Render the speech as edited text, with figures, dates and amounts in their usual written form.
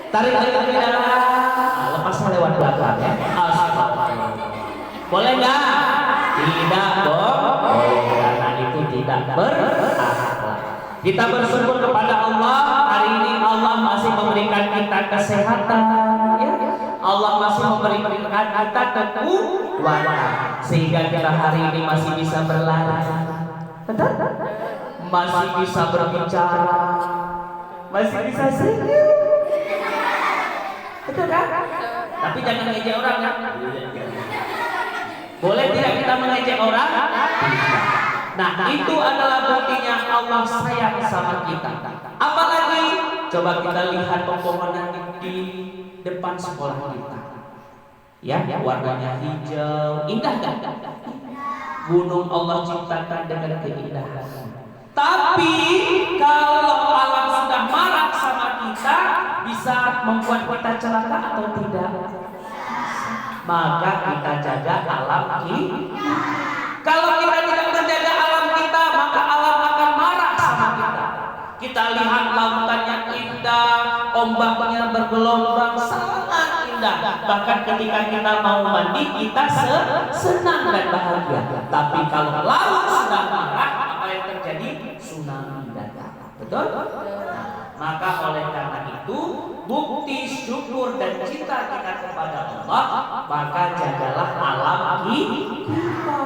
Tarik lebih dalam. Lepasnya lewat belakang ya. Astagfirullah. Boleh nggak? Tidak dong. Boleh, karena itu tidak berakhlak. Kita bersyukur kepada Allah, hari ini Allah masih memberikan kita kesehatan ya. Allah masih memberikan kita kekuatan sehingga kita hari ini masih bisa berlari. Betul? Masih bisa berbicara. Masih bisa senyum. Betul kan? Tapi jangan ngejek orang ya. Boleh tidak kita mengejek orang? Nah, itu adalah buktinya Allah sayang sama kita. Apalagi coba kita lihat pepohonan di depan sekolah kita. Ya, warnanya hijau, indah kan? Gunung Allah ciptakan dengan keindahan. Tapi kalau alam sudah marah sama kita, bisa membuat kita celaka atau tidak? Maka kita jaga alam kita. Kalau kita tidak menjaga alam kita, maka alam akan marah sama kita. Kita lihat lautannya indah, ombaknya bergelombang sangat indah. Bahkan ketika kita mau mandi, kita senang dan bahagia. Tapi kalau laut sudah marah, apa yang terjadi? Tsunami datang. Betul? Maka oleh karena itu, bukti syukur dan cinta kita kepada Allah, maka jagalah alam kita.